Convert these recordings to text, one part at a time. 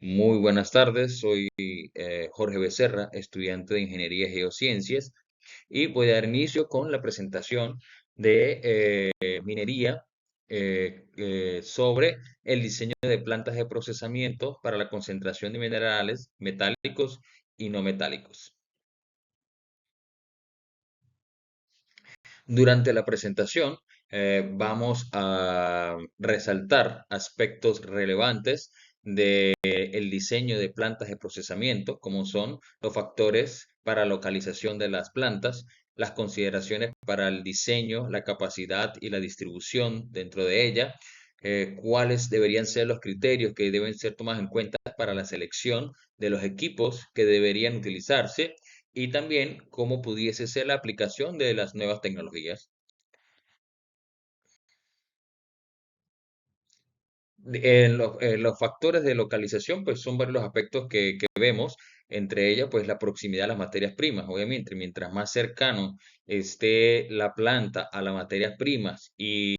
Muy buenas tardes, soy Jorge Becerra, estudiante de Ingeniería y Geociencias, y voy a dar inicio con la presentación de minería sobre el diseño de plantas de procesamiento para la concentración de minerales metálicos y no metálicos. Durante la presentación vamos a resaltar aspectos relevantes del diseño de plantas de procesamiento, como son los factores para localización de las plantas, las consideraciones para el diseño, la capacidad y la distribución dentro de ella, cuáles deberían ser los criterios que deben ser tomados en cuenta para la selección de los equipos que deberían utilizarse y también cómo pudiese ser la aplicación de las nuevas tecnologías. En los factores de localización, pues son varios los aspectos que vemos, entre ellas, pues la proximidad a las materias primas. Obviamente, mientras más cercano esté la planta a las materias primas y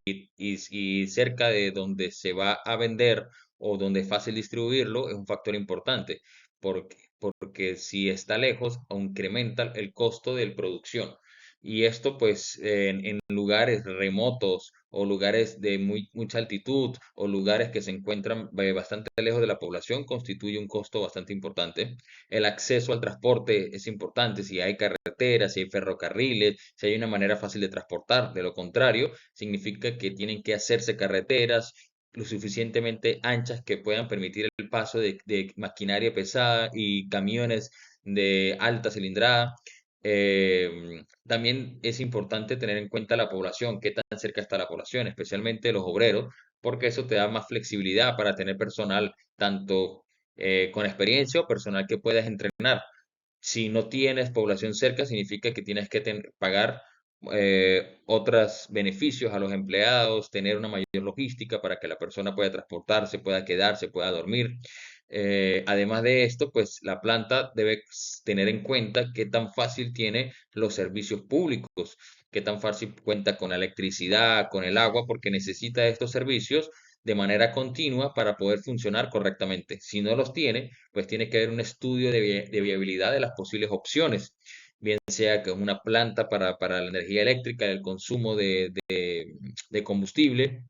cerca de donde se va a vender o donde es fácil distribuirlo, es un factor importante, porque si está lejos, incrementa el costo de producción. Y esto, pues, en lugares remotos o lugares de mucha altitud o lugares que se encuentran bastante lejos de la población, constituye un costo bastante importante. El acceso al transporte es importante, si hay carreteras, si hay ferrocarriles, si hay una manera fácil de transportar. De lo contrario, significa que tienen que hacerse carreteras lo suficientemente anchas que puedan permitir el paso de maquinaria pesada y camiones de alta cilindrada. También es importante tener en cuenta la población, qué tan cerca está la población, especialmente los obreros, porque eso te da más flexibilidad para tener personal tanto con experiencia o personal que puedas entrenar. Si no tienes población cerca, significa que tienes que pagar otros beneficios a los empleados, tener una mayor logística para que la persona pueda transportarse, pueda quedarse, pueda dormir. Además de esto, pues la planta debe tener en cuenta qué tan fácil tiene los servicios públicos, qué tan fácil cuenta con la electricidad, con el agua, porque necesita estos servicios de manera continua para poder funcionar correctamente. Si no los tiene, pues tiene que haber un estudio de viabilidad de las posibles opciones, bien sea que una planta para la energía eléctrica, el consumo de combustible,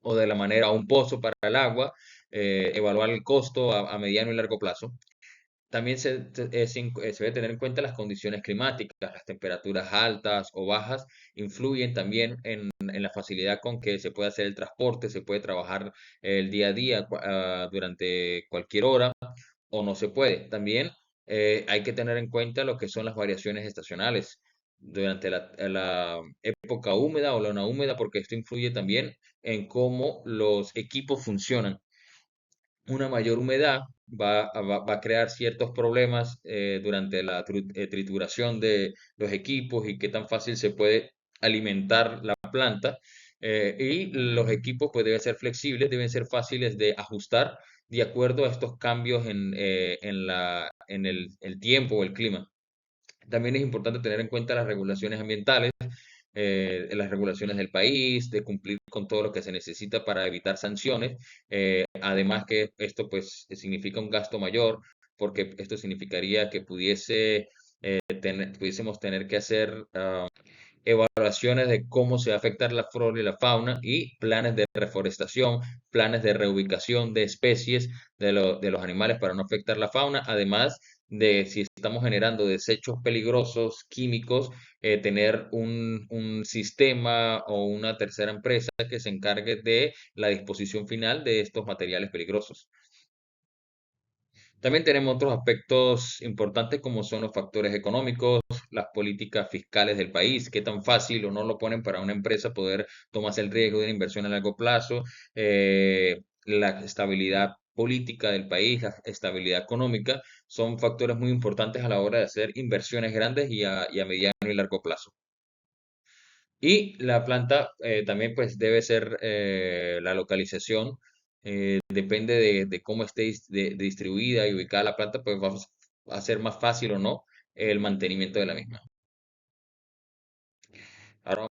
o de la manera un pozo para el agua, evaluar el costo a mediano y largo plazo. También se debe tener en cuenta las condiciones climáticas, las temperaturas altas o bajas influyen también en la facilidad con que se puede hacer el transporte, se puede trabajar el día a día durante cualquier hora o no se puede. También hay que tener en cuenta lo que son las variaciones estacionales durante la época húmeda o la no húmeda, porque esto influye también en cómo los equipos funcionan. Una mayor humedad va a crear ciertos problemas durante la trituración de los equipos y qué tan fácil se puede alimentar la planta. Y los equipos pues deben ser flexibles, deben ser fáciles de ajustar de acuerdo a estos cambios en el tiempo o el clima. También es importante tener en cuenta las regulaciones ambientales, las regulaciones del país, de cumplir con todo lo que se necesita para evitar sanciones. Además que esto pues significa un gasto mayor, porque esto significaría que pudiésemos tener que hacer evaluaciones de cómo se va a afectar la flora y la fauna y planes de reforestación, planes de reubicación de especies de los animales para no afectar la fauna, además de si estamos generando desechos peligrosos, químicos, tener un sistema o una tercera empresa que se encargue de la disposición final de estos materiales peligrosos. También tenemos otros aspectos importantes como son los factores económicos, las políticas fiscales del país, qué tan fácil o no lo ponen para una empresa poder tomarse el riesgo de una inversión a largo plazo, la estabilidad política del país, la estabilidad económica, son factores muy importantes a la hora de hacer inversiones grandes y a mediano y largo plazo. Y la planta también pues debe ser la localización, depende de cómo esté distribuida y ubicada la planta, pues va a ser más fácil o no el mantenimiento de la misma. Ahora vamos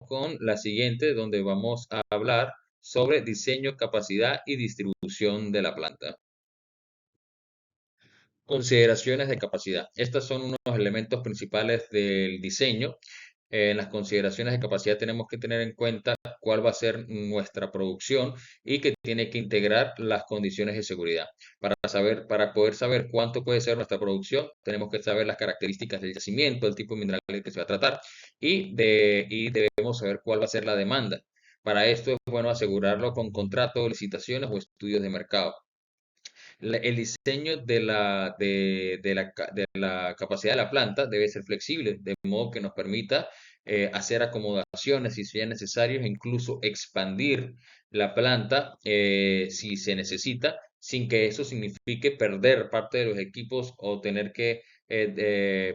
con la siguiente, donde vamos a hablar sobre diseño, capacidad y distribución de la planta. Consideraciones de capacidad. Estos son unos elementos principales del diseño. En las consideraciones de capacidad tenemos que tener en cuenta cuál va a ser nuestra producción y que tiene que integrar las condiciones de seguridad. Para poder saber cuánto puede ser nuestra producción, tenemos que saber las características del yacimiento, el tipo de mineral que se va a tratar y debemos saber cuál va a ser la demanda. Para esto es bueno asegurarlo con contratos, licitaciones o estudios de mercado. El diseño de la capacidad de la planta debe ser flexible, de modo que nos permita hacer acomodaciones si sean necesarios e incluso expandir la planta si se necesita, sin que eso signifique perder parte de los equipos o tener que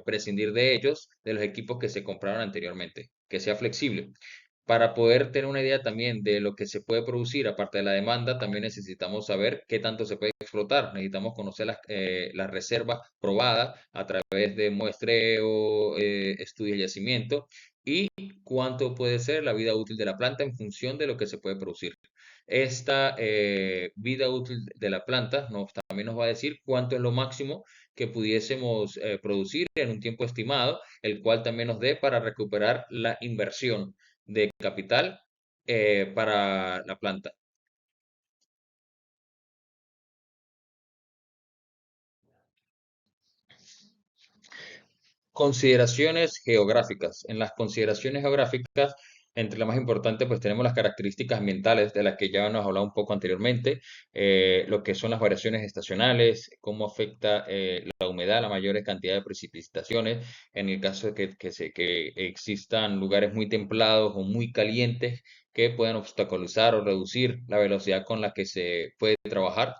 prescindir de ellos, de los equipos que se compraron anteriormente, que sea flexible. Para poder tener una idea también de lo que se puede producir, aparte de la demanda, también necesitamos saber qué tanto se puede explotar. Necesitamos conocer las reservas probadas a través de muestreo, estudios de yacimiento y cuánto puede ser la vida útil de la planta en función de lo que se puede producir. Esta vida útil de la planta también nos va a decir cuánto es lo máximo que pudiésemos producir en un tiempo estimado, el cual también nos dé para recuperar la inversión de capital para la planta. Consideraciones geográficas. En las consideraciones geográficas, entre las más importantes, pues tenemos las características ambientales de las que ya nos hablado un poco anteriormente, lo que son las variaciones estacionales, cómo afecta la humedad, la mayor cantidad de precipitaciones, en el caso de que existan lugares muy templados o muy calientes que puedan obstaculizar o reducir la velocidad con la que se puede trabajar.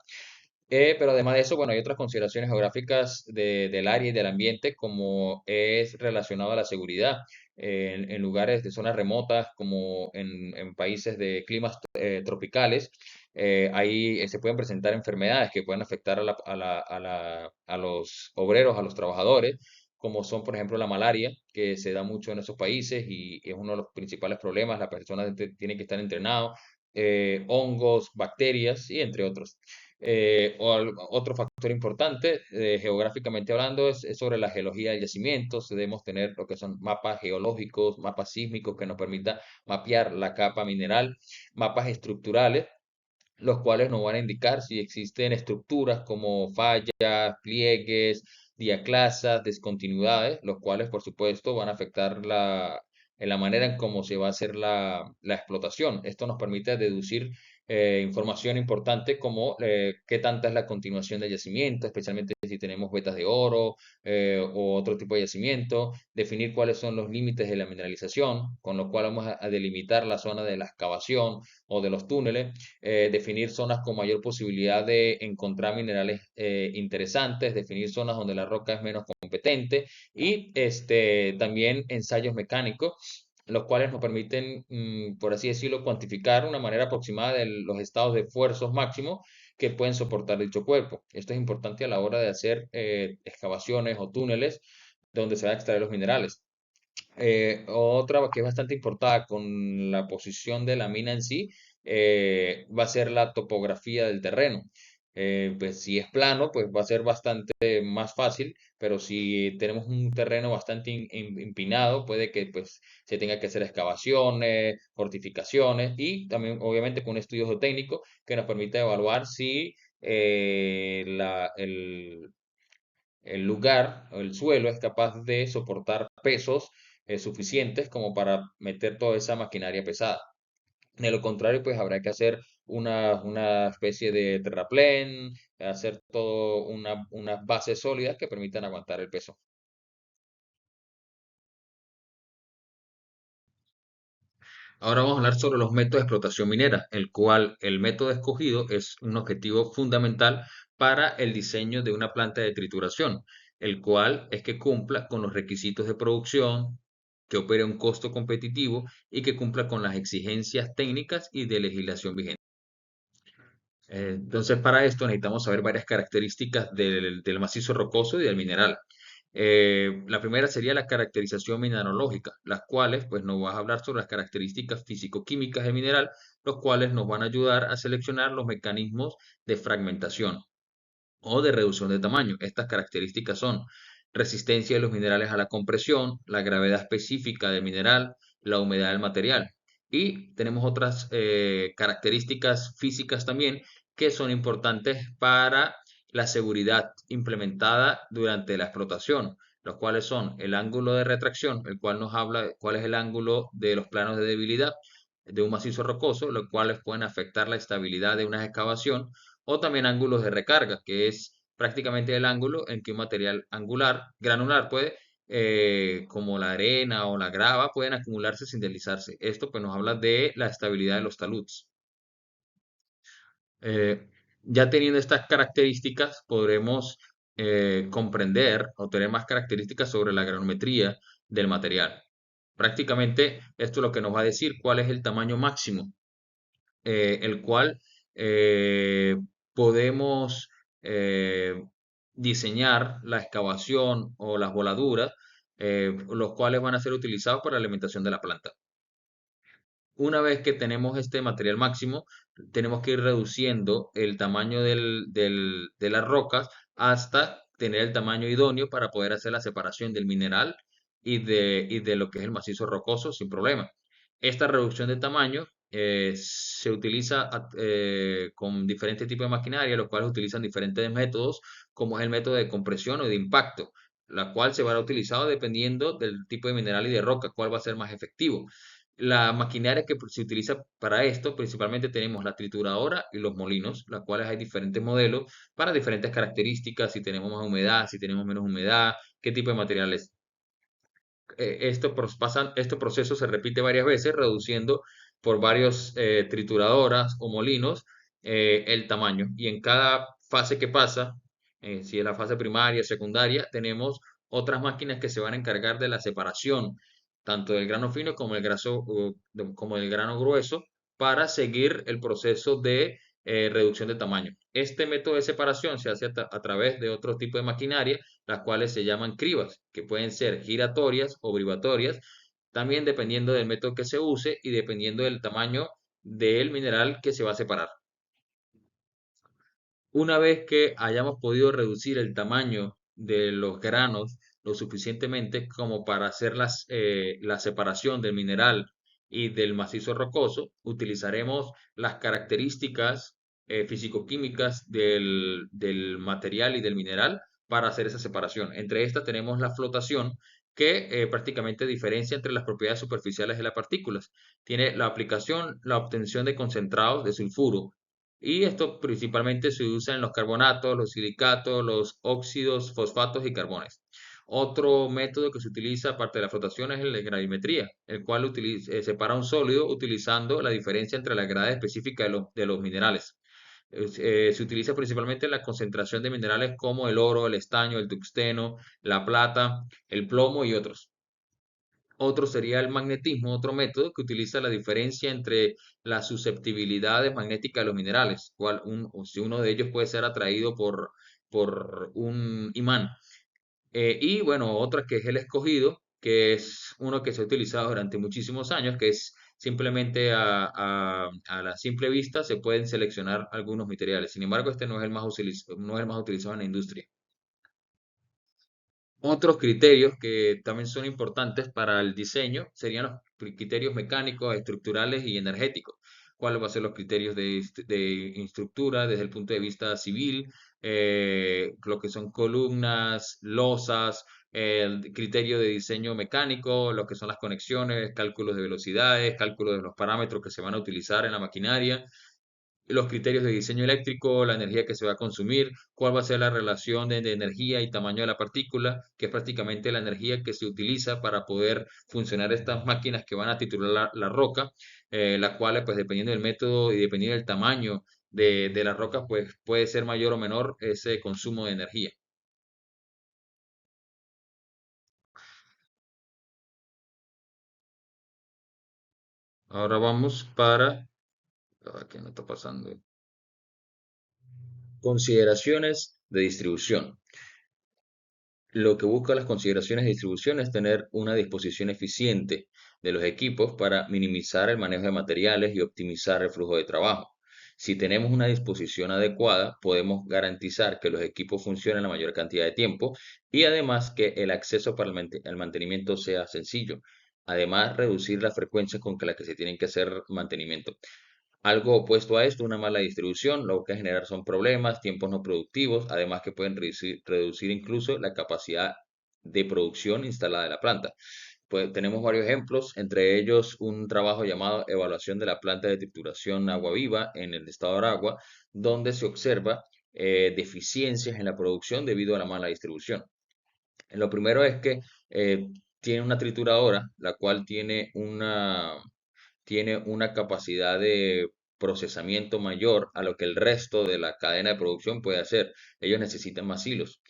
Pero además de eso, bueno, hay otras consideraciones geográficas del área y del ambiente, como es relacionado a la seguridad. En lugares de zonas remotas, como en países de climas tropicales, ahí se pueden presentar enfermedades que pueden afectar a los obreros, a los trabajadores, como son, por ejemplo, la malaria, que se da mucho en esos países y es uno de los principales problemas. La persona tiene que estar entrenado, hongos, bacterias y entre otros. Otro factor importante, geográficamente hablando, es sobre la geología del yacimiento. Debemos tener lo que son mapas geológicos, mapas sísmicos que nos permitan mapear la capa mineral, mapas estructurales, los cuales nos van a indicar si existen estructuras como fallas, pliegues, diaclasas, descontinuidades, los cuales por supuesto van a afectar en la manera en cómo se va a hacer la explotación. Esto nos permite deducir información importante como qué tanta es la continuación del yacimiento, especialmente si tenemos vetas de oro o otro tipo de yacimiento, definir cuáles son los límites de la mineralización, con lo cual vamos a delimitar la zona de la excavación o de los túneles, definir zonas con mayor posibilidad de encontrar minerales interesantes, definir zonas donde la roca es menos competente y también ensayos mecánicos, los cuales nos permiten, por así decirlo, cuantificar una manera aproximada de los estados de esfuerzos máximos que pueden soportar dicho cuerpo. Esto es importante a la hora de hacer excavaciones o túneles donde se van a extraer los minerales. Otra que es bastante importada con la posición de la mina en sí, va a ser la topografía del terreno. Pues si es plano, pues va a ser bastante más fácil, pero si tenemos un terreno bastante empinado, puede que pues se tenga que hacer excavaciones, fortificaciones y también obviamente con un estudio geotécnico que nos permite evaluar si el lugar o el suelo es capaz de soportar pesos suficientes como para meter toda esa maquinaria pesada. De lo contrario, pues habrá que hacer una especie de terraplén, hacer todo unas bases sólidas que permitan aguantar el peso. Ahora vamos a hablar sobre los métodos de explotación minera, el cual el método escogido es un objetivo fundamental para el diseño de una planta de trituración, el cual es que cumpla con los requisitos de producción, que opere a un costo competitivo y que cumpla con las exigencias técnicas y de legislación vigente. Entonces, para esto necesitamos saber varias características del macizo rocoso y del mineral. La primera sería la caracterización mineralógica, las cuales pues nos vas a hablar sobre las características físico-químicas del mineral, los cuales nos van a ayudar a seleccionar los mecanismos de fragmentación. o de reducción de tamaño. Estas características son resistencia de los minerales a la compresión, la gravedad específica del mineral, la humedad del material. Y tenemos otras características físicas también que son importantes para la seguridad implementada durante la explotación, los cuales son el ángulo de retracción, el cual nos habla de cuál es el ángulo de los planos de debilidad de un macizo rocoso, los cuales pueden afectar la estabilidad de una excavación, o también ángulos de recarga, que es prácticamente el ángulo en que un material angular, granular puede, como la arena o la grava, pueden acumularse sin deslizarse. Esto pues nos habla de la estabilidad de los taludes. Eh, ya teniendo estas características, podremos comprender o tener más características sobre la granometría del material. Prácticamente esto es lo que nos va a decir cuál es el tamaño máximo, el cual eh, podemos eh, diseñar la excavación o las voladuras, los cuales van a ser utilizados para la alimentación de la planta. Una vez que tenemos este material máximo, tenemos que ir reduciendo el tamaño de las rocas hasta tener el tamaño idóneo para poder hacer la separación del mineral y de lo que es el macizo rocoso sin problema. Esta reducción de tamaño se utiliza con diferentes tipos de maquinaria, los cuales utilizan diferentes métodos, como es el método de compresión o de impacto, la cual se va a utilizar dependiendo del tipo de mineral y de roca, cuál va a ser más efectivo. La maquinaria que se utiliza para esto, principalmente tenemos la trituradora y los molinos, las cuales hay diferentes modelos para diferentes características, si tenemos más humedad, si tenemos menos humedad, qué tipo de materiales. Este proceso se repite varias veces, reduciendo por varios trituradoras o molinos el tamaño. Y en cada fase que pasa, si es la fase primaria, secundaria, tenemos otras máquinas que se van a encargar de la separación, tanto del grano fino como como del grano grueso, para seguir el proceso de reducción de tamaño. Este método de separación se hace a través de otro tipo de maquinaria, las cuales se llaman cribas, que pueden ser giratorias o brivatorias, también dependiendo del método que se use y dependiendo del tamaño del mineral que se va a separar. Una vez que hayamos podido reducir el tamaño de los granos lo suficientemente como para hacer la separación del mineral y del macizo rocoso, utilizaremos las características físico-químicas del material y del mineral para hacer esa separación. Entre estas tenemos la flotación, que prácticamente diferencia entre las propiedades superficiales de las partículas. Tiene la aplicación, la obtención de concentrados de sulfuro, y esto principalmente se usa en los carbonatos, los silicatos, los óxidos, fosfatos y carbones. Otro método que se utiliza aparte de la flotación es el de gravimetría, el cual separa un sólido utilizando la diferencia entre la grada específica de los minerales. Se utiliza principalmente en la concentración de minerales como el oro, el estaño, el tungsteno, la plata, el plomo y otros. Otro sería el magnetismo, otro método que utiliza la diferencia entre las susceptibilidades magnéticas de los minerales, o si uno de ellos puede ser atraído por un imán. Y bueno, otra que es el escogido, que es uno que se ha utilizado durante muchísimos años, que es simplemente a la simple vista se pueden seleccionar algunos materiales. Sin embargo, este no es el más no es el más utilizado en la industria. Otros criterios que también son importantes para el diseño serían los criterios mecánicos, estructurales y energéticos. ¿Cuáles van a ser los criterios de estructura desde el punto de vista civil? Lo que son columnas, losas, el criterio de diseño mecánico, lo que son las conexiones, cálculos de velocidades, cálculos de los parámetros que se van a utilizar en la maquinaria, los criterios de diseño eléctrico, la energía que se va a consumir, cuál va a ser la relación de energía y tamaño de la partícula, que es prácticamente la energía que se utiliza para poder funcionar estas máquinas que van a titular la roca, las cuales, pues dependiendo del método y dependiendo del tamaño de la roca, pues puede ser mayor o menor ese consumo de energía. Ahora vamos para... ¿Qué no está pasando? Consideraciones de distribución. Lo que busca las consideraciones de distribución es tener una disposición eficiente de los equipos para minimizar el manejo de materiales y optimizar el flujo de trabajo. Si tenemos una disposición adecuada, podemos garantizar que los equipos funcionen la mayor cantidad de tiempo y además que el acceso para el mantenimiento sea sencillo. Además, reducir la frecuencia con la que se tienen que hacer mantenimiento. Algo opuesto a esto, una mala distribución, lo que va a generar son problemas, tiempos no productivos, además que pueden reducir incluso la capacidad de producción instalada de la planta. Pues tenemos varios ejemplos, entre ellos un trabajo llamado Evaluación de la planta de trituración agua viva en el estado de Aragua, donde se observa deficiencias en la producción debido a la mala distribución. Lo primero es que eh, tiene una trituradora, la cual tiene una capacidad de procesamiento mayor a lo que el resto de la cadena de producción puede hacer. Ellos necesitan más silos.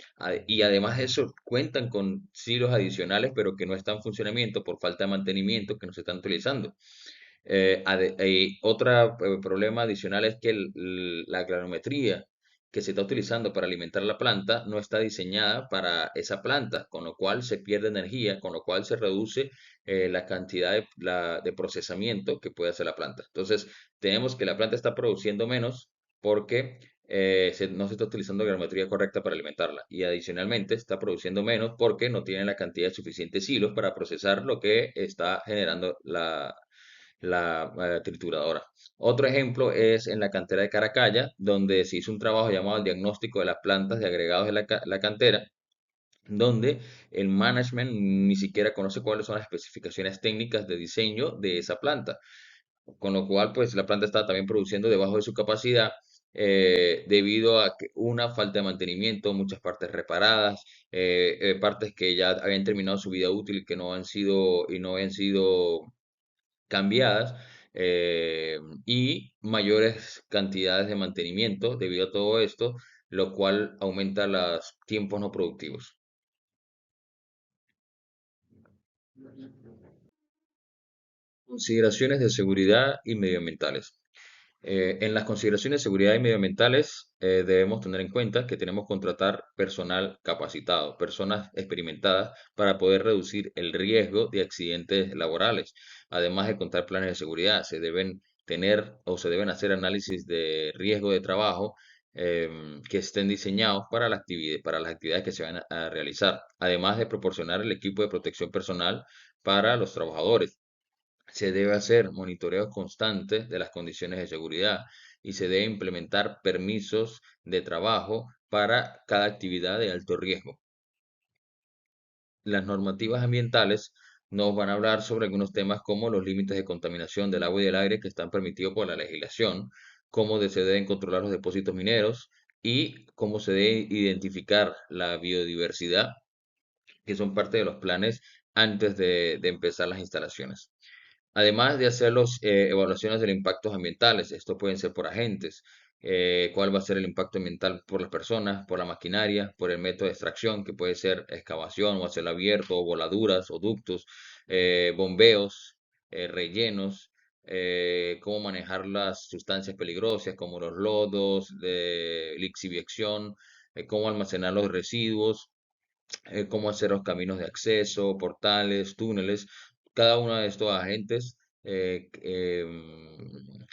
Y además de eso, cuentan con silos adicionales, pero que no están en funcionamiento por falta de mantenimiento, que no se están utilizando. Otro problema adicional es que la granulometría que se está utilizando para alimentar la planta no está diseñada para esa planta, con lo cual se pierde energía, con lo cual se reduce la cantidad de procesamiento que puede hacer la planta. Entonces, tenemos que la planta está produciendo menos porque no se está utilizando granulometría correcta para alimentarla. Y adicionalmente está produciendo menos porque no tiene la cantidad de suficientes hilos para procesar lo que está generando la trituradora. Otro ejemplo es en la cantera de Caracalla, donde se hizo un trabajo llamado el diagnóstico de las plantas de agregados de la cantera, donde el management ni siquiera conoce cuáles son las especificaciones técnicas de diseño de esa planta, con lo cual pues la planta está también produciendo debajo de su capacidad. Debido a que una falta de mantenimiento, muchas partes reparadas, partes que ya habían terminado su vida útil y no habían sido cambiadas, y mayores cantidades de mantenimiento debido a todo esto, lo cual aumenta los tiempos no productivos. Consideraciones de seguridad y medioambientales. En las consideraciones de seguridad y medioambientales, debemos tener en cuenta que tenemos que contratar personal capacitado, personas experimentadas para poder reducir el riesgo de accidentes laborales. Además de contar planes de seguridad, se deben tener o se deben hacer análisis de riesgo de trabajo, que estén diseñados para las actividades que se van a realizar. Además de proporcionar el equipo de protección personal para los trabajadores. Se debe hacer monitoreo constante de las condiciones de seguridad y se debe implementar permisos de trabajo para cada actividad de alto riesgo. Las normativas ambientales nos van a hablar sobre algunos temas como los límites de contaminación del agua y del aire que están permitidos por la legislación, se deben controlar los depósitos mineros y cómo se debe identificar la biodiversidad, que son parte de los planes antes de empezar las instalaciones. Además de hacer las evaluaciones de impactos ambientales, esto pueden ser por agentes, cuál va a ser el impacto ambiental por las personas, por la maquinaria, por el método de extracción, que puede ser excavación o hacerlo abierto, o voladuras o ductos, bombeos, rellenos, cómo manejar las sustancias peligrosas como los lodos, lixiviación, cómo almacenar los residuos, cómo hacer los caminos de acceso, portales, túneles. Cada uno de estos agentes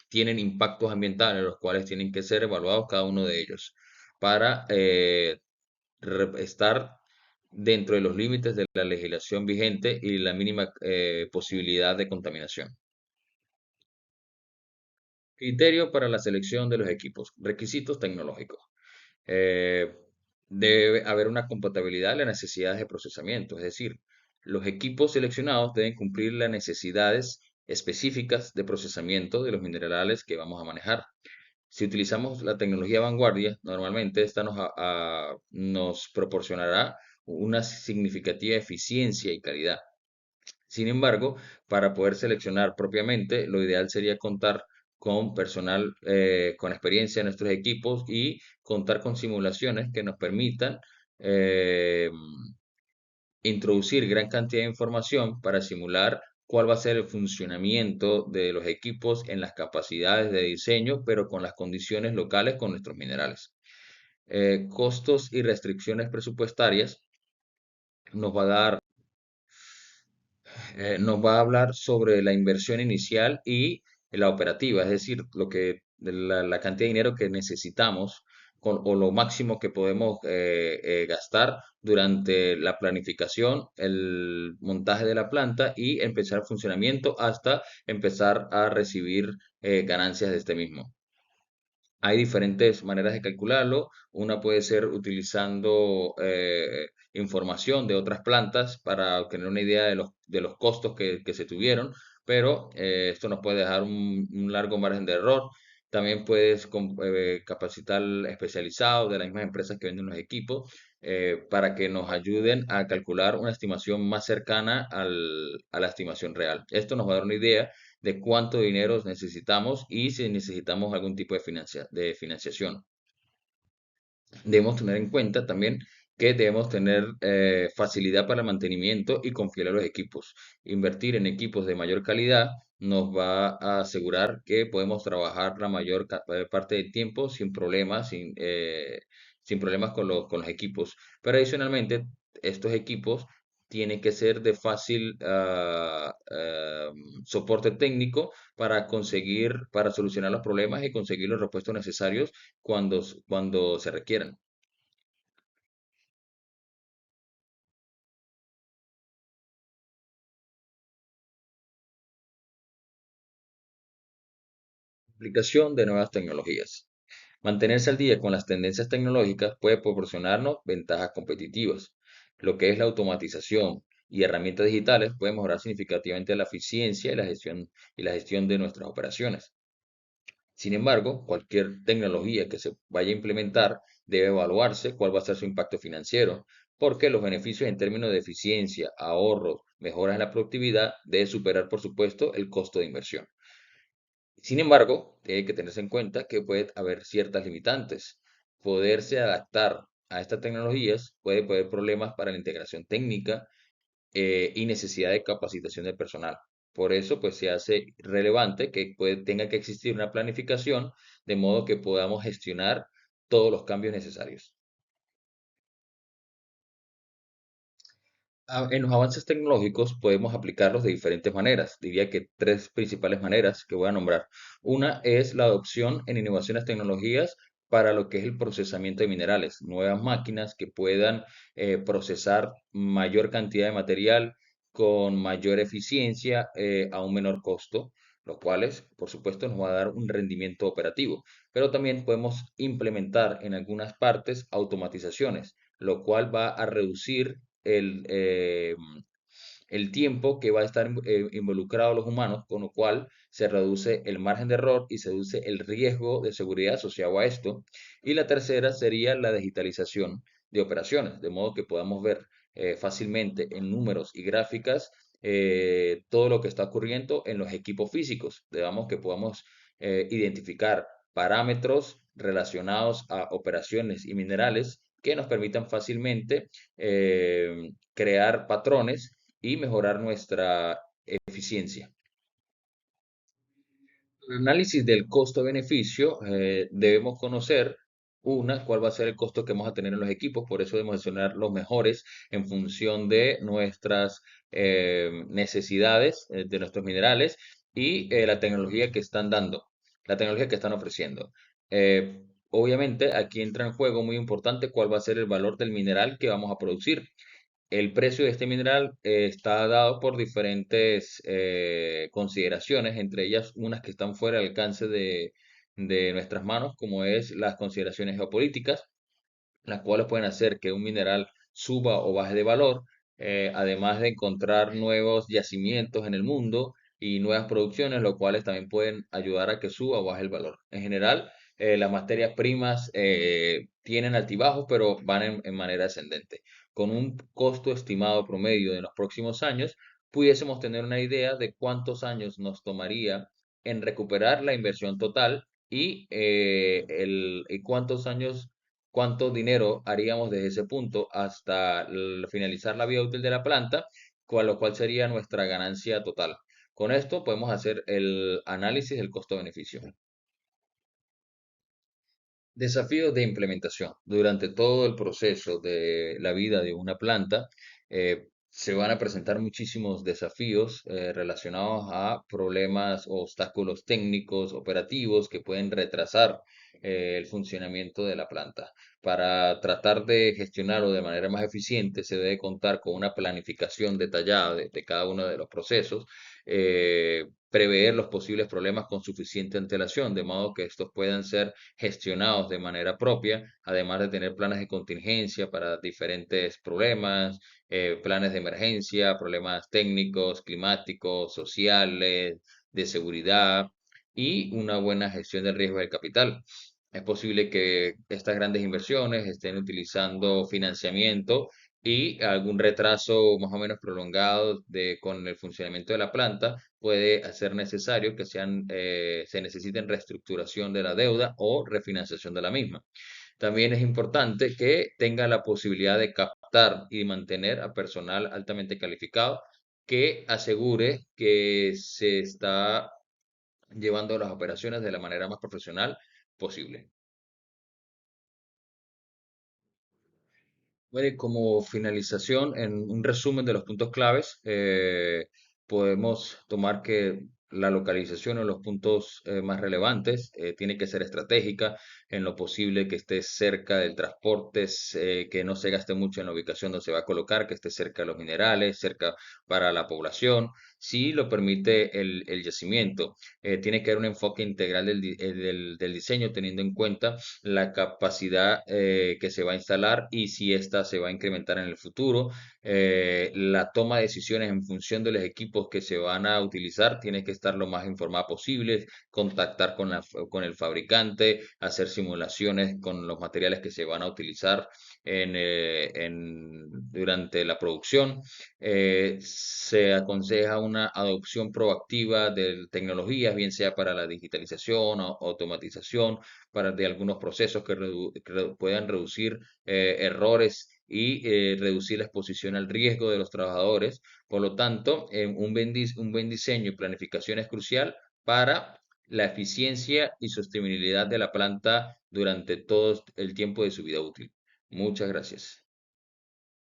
tienen impactos ambientales, los cuales tienen que ser evaluados cada uno de ellos para estar dentro de los límites de la legislación vigente y la mínima posibilidad de contaminación. Criterio para la selección de los equipos. Requisitos tecnológicos. eh, Debe haber una compatibilidad de las necesidades de procesamiento, es decir, los equipos seleccionados deben cumplir las necesidades específicas de procesamiento de los minerales que vamos a manejar. Si utilizamos la tecnología vanguardia, normalmente esta nos proporcionará una significativa eficiencia y calidad. Sin embargo, para poder seleccionar propiamente, lo ideal sería contar con personal con experiencia en nuestros equipos y contar con simulaciones que nos permitan eh, introducir gran cantidad de información para simular cuál va a ser el funcionamiento de los equipos en las capacidades de diseño, pero con las condiciones locales con nuestros minerales. Costos y restricciones presupuestarias nos va a dar nos va a hablar sobre la inversión inicial y la operativa, es decir, lo que la cantidad de dinero que necesitamos o lo máximo que podemos gastar durante la planificación, el montaje de la planta y empezar el funcionamiento hasta empezar a recibir ganancias de este mismo. Hay diferentes maneras de calcularlo. Una puede ser utilizando información de otras plantas para obtener una idea de los costos que se tuvieron, pero esto nos puede dejar un largo margen de error. También puedes capacitar especializados de las mismas empresas que venden los equipos para que nos ayuden a calcular una estimación más cercana a la estimación real. Esto nos va a dar una idea de cuánto dinero necesitamos y si necesitamos algún tipo de financiación. Debemos tener en cuenta también que debemos tener facilidad para el mantenimiento y confiar en los equipos. Invertir en equipos de mayor calidad nos va a asegurar que podemos trabajar la mayor parte del tiempo sin problemas, sin problemas con los equipos. Pero adicionalmente, estos equipos tienen que ser de fácil soporte técnico para para solucionar los problemas y conseguir los repuestos necesarios cuando se requieran. Aplicación de nuevas tecnologías. Mantenerse al día con las tendencias tecnológicas puede proporcionarnos ventajas competitivas. Lo que es la automatización y herramientas digitales puede mejorar significativamente la eficiencia y la gestión de nuestras operaciones. Sin embargo, cualquier tecnología que se vaya a implementar debe evaluarse cuál va a ser su impacto financiero, porque los beneficios en términos de eficiencia, ahorros, mejoras en la productividad deben superar, por supuesto, el costo de inversión. Sin embargo, tiene que tenerse en cuenta que puede haber ciertas limitantes. Poderse adaptar a estas tecnologías puede poner problemas para la integración técnica y necesidad de capacitación del personal. Por eso, pues se hace relevante que tenga que existir una planificación de modo que podamos gestionar todos los cambios necesarios. En los avances tecnológicos podemos aplicarlos de diferentes maneras. Diría que tres principales maneras que voy a nombrar. Una es la adopción en innovaciones tecnologías para lo que es el procesamiento de minerales, nuevas máquinas que puedan procesar mayor cantidad de material con mayor eficiencia a un menor costo, los cuales, por supuesto, nos va a dar un rendimiento operativo. Pero también podemos implementar en algunas partes automatizaciones, lo cual va a reducir el, eh, el tiempo que va a estar involucrado los humanos, con lo cual se reduce el margen de error y se reduce el riesgo de seguridad asociado a esto. Y la tercera sería la digitalización de operaciones, de modo que podamos ver fácilmente en números y gráficas todo lo que está ocurriendo en los equipos físicos, digamos que podamos identificar parámetros relacionados a operaciones y minerales que nos permitan fácilmente crear patrones y mejorar nuestra eficiencia. El análisis del costo-beneficio, debemos conocer cuál va a ser el costo que vamos a tener en los equipos, por eso debemos seleccionar los mejores en función de nuestras necesidades, de nuestros minerales y la tecnología que están dando, la tecnología que están ofreciendo. Obviamente, aquí entra en juego muy importante cuál va a ser el valor del mineral que vamos a producir. El precio de este mineral está dado por diferentes consideraciones, entre ellas unas que están fuera del alcance de nuestras manos, como es las consideraciones geopolíticas, las cuales pueden hacer que un mineral suba o baje de valor, además de encontrar nuevos yacimientos en el mundo y nuevas producciones, lo cuales también pueden ayudar a que suba o baje el valor. En general, las materias primas tienen altibajos, pero van en manera ascendente. Con un costo estimado promedio de los próximos años, pudiésemos tener una idea de cuántos años nos tomaría en recuperar la inversión total y cuántos años cuánto dinero haríamos desde ese punto hasta finalizar la vida útil de la planta, con lo cual sería nuestra ganancia total. Con esto podemos hacer el análisis del costo-beneficio. Desafíos de implementación. Durante todo el proceso de la vida de una planta, Se van a presentar muchísimos desafíos relacionados a problemas o obstáculos técnicos, operativos que pueden retrasar el funcionamiento de la planta. Para tratar de gestionarlo de manera más eficiente, se debe contar con una planificación detallada de cada uno de los procesos, prever los posibles problemas con suficiente antelación, de modo que estos puedan ser gestionados de manera propia, además de tener planes de contingencia para diferentes problemas, planes de emergencia, problemas técnicos, climáticos, sociales, de seguridad y una buena gestión del riesgo del capital. Es posible que estas grandes inversiones estén utilizando financiamiento y algún retraso más o menos prolongado con el funcionamiento de la planta puede hacer necesario que se necesiten reestructuración de la deuda o refinanciación de la misma. También es importante que tenga la posibilidad de captar y mantener a personal altamente calificado que asegure que se está llevando las operaciones de la manera más profesional posible. Bueno, y como finalización, en un resumen de los puntos claves, podemos tomar que la localización en los puntos más relevantes tiene que ser estratégica, en lo posible que esté cerca del transporte, que no se gaste mucho en la ubicación donde se va a colocar, que esté cerca de los minerales, cerca para la población, si lo permite el yacimiento. Tiene que haber un enfoque integral del diseño, teniendo en cuenta la capacidad que se va a instalar y si ésta se va a incrementar en el futuro. La toma de decisiones en función de los equipos que se van a utilizar tiene que estar lo más informada posible, contactar con el fabricante, hacer simulaciones con los materiales que se van a utilizar durante la producción. Se aconseja una adopción proactiva de tecnologías, bien sea para la digitalización o automatización de algunos procesos que puedan reducir errores y reducir la exposición al riesgo de los trabajadores. Por lo tanto, un buen diseño y planificación es crucial para la eficiencia y sostenibilidad de la planta durante todo el tiempo de su vida útil. Muchas gracias.